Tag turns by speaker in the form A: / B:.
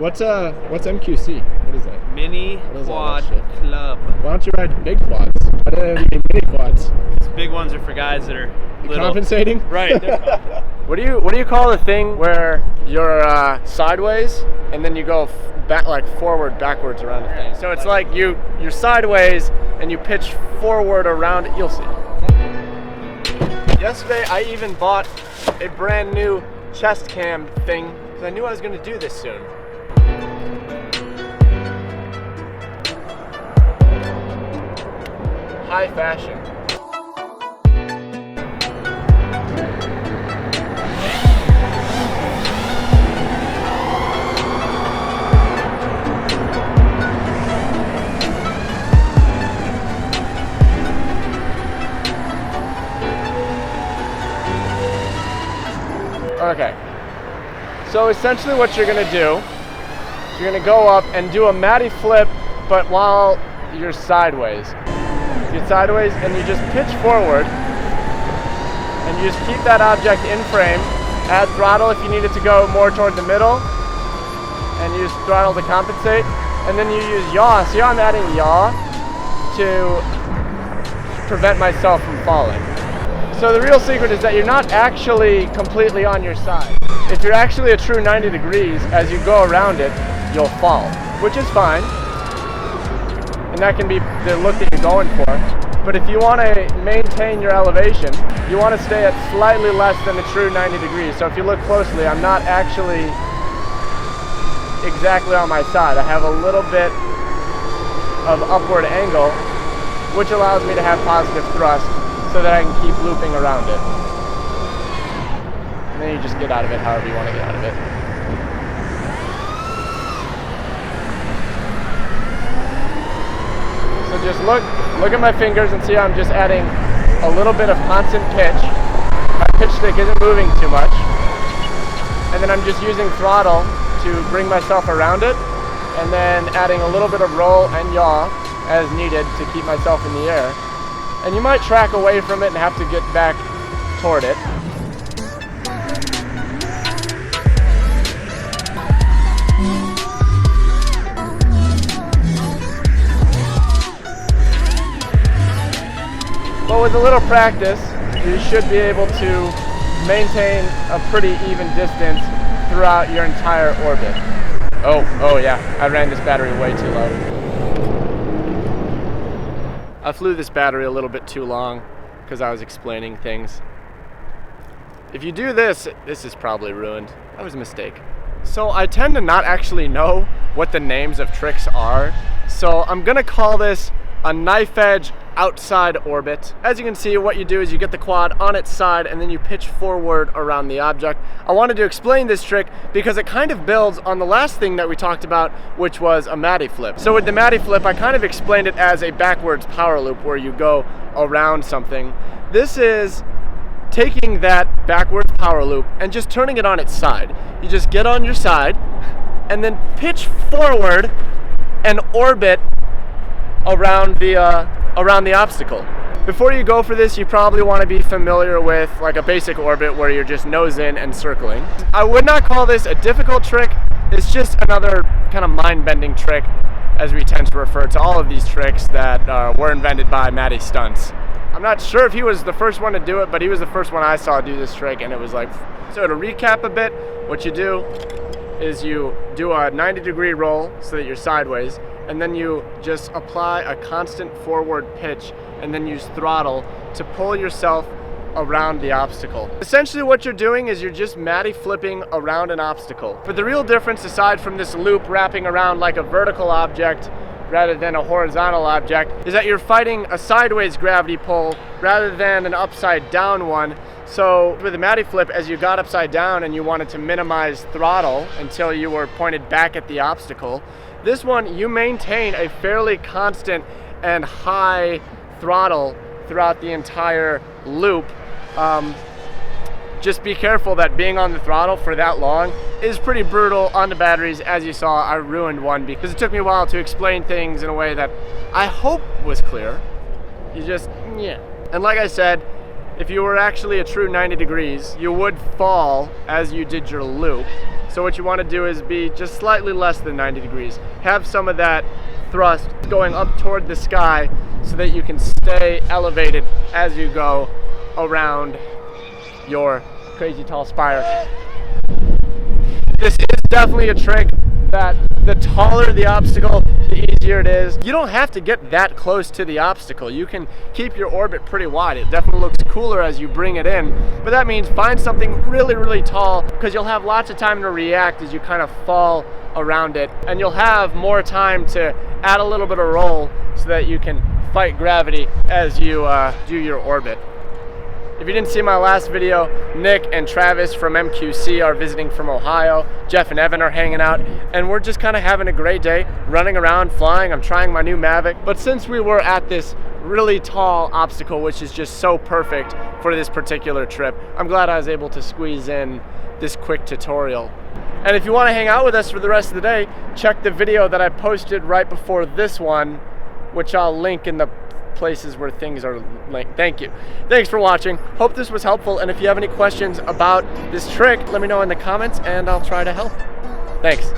A: What's MQC? What is that?
B: Mini Quad Club.
A: Why don't you ride big quads? Why do they have mini quads?
B: Because big ones are for guys that are little.
A: Compensating?
B: Right.
C: What do you call the thing where you're sideways and then you go backwards around the thing? So it's like you're sideways and you pitch forward around it. You'll see. Yesterday I even bought a brand new chest cam thing because I knew I was going to do this soon. High fashion. Okay, so essentially what you're going to do, you're going to go up and do a Matty flip, but while you're sideways. You get sideways and you just pitch forward, and you just keep that object in frame. Add throttle if you need it to go more toward the middle, and use throttle to compensate. And then you use yaw. See how I'm adding yaw to prevent myself from falling. So the real secret is that you're not actually completely on your side. If you're actually a true 90 degrees, as you go around it, you'll fall, which is fine. And that can be the look that you're going for. But if you want to maintain your elevation, you want to stay at slightly less than a true 90 degrees. So if you look closely, I'm not actually exactly on my side. I have a little bit of upward angle, which allows me to have positive thrust, so that I can keep looping around it. And then you just get out of it however you want to get out of it. So just look at my fingers and see how I'm just adding a little bit of constant pitch. My pitch stick isn't moving too much. And then I'm just using throttle to bring myself around it, and then adding a little bit of roll and yaw as needed to keep myself in the air. And you might track away from it and have to get back toward it. But with a little practice, you should be able to maintain a pretty even distance throughout your entire orbit. Oh yeah, I ran this battery way too low. I flew this battery a little bit too long because I was explaining things. If you do this is probably ruined. That was a mistake. So I tend to not actually know what the names of tricks are. So I'm gonna call this a knife edge outside orbit. As you can see, what you do is you get the quad on its side and then you pitch forward around the object. I wanted to explain this trick because it kind of builds on the last thing that we talked about, which was a Matty flip. So with the Matty flip, I kind of explained it as a backwards power loop where you go around something. This is taking that backwards power loop and just turning it on its side. You just get on your side and then pitch forward and orbit around the obstacle. Before you go for this, you probably want to be familiar with like a basic orbit where you're just nose in and circling. I would not call this a difficult trick. It's just another kind of mind-bending trick, as we tend to refer to all of these tricks that were invented by Matty Stunts. I'm not sure if he was the first one to do it, but he was the first one I saw do this trick, and it was like, so to recap a bit, what you do is you do a 90-degree roll so that you're sideways, and then you just apply a constant forward pitch and then use throttle to pull yourself around the obstacle. Essentially what you're doing is you're just Matty flipping around an obstacle. But the real difference, aside from this loop wrapping around like a vertical object rather than a horizontal object, is that you're fighting a sideways gravity pull rather than an upside down one. So with the Matty flip, as you got upside down and you wanted to minimize throttle until you were pointed back at the obstacle, this one you maintain a fairly constant and high throttle throughout the entire loop. Just be careful that being on the throttle for that long is pretty brutal on the batteries. As you saw, I ruined one because it took me a while to explain things in a way that I hope was clear. You just, yeah. And like I said, if you were actually a true 90 degrees, you would fall as you did your loop. So what you want to do is be just slightly less than 90 degrees. Have some of that thrust going up toward the sky so that you can stay elevated as you go around your crazy tall spire. This is definitely a trick that the taller the obstacle, the easier it is. You don't have to get that close to the obstacle. You can keep your orbit pretty wide. It definitely looks cooler as you bring it in, but that means find something really, really tall, because you'll have lots of time to react as you kind of fall around it, and you'll have more time to add a little bit of roll so that you can fight gravity as you do your orbit. If you didn't see my last video, Nick and Travis from MQC are visiting from Ohio. Jeff and Evan are hanging out, and we're just kind of having a great day, running around, flying. I'm trying my new Mavic. But since we were at this really tall obstacle, which is just so perfect for this particular trip, I'm glad I was able to squeeze in this quick tutorial. And if you want to hang out with us for the rest of the day, check the video that I posted right before this one, which I'll link in the places where things are linked. Thank you. Thanks for watching. Hope this was helpful, and if you have any questions about this trick, let me know in the comments and I'll try to help. Thanks.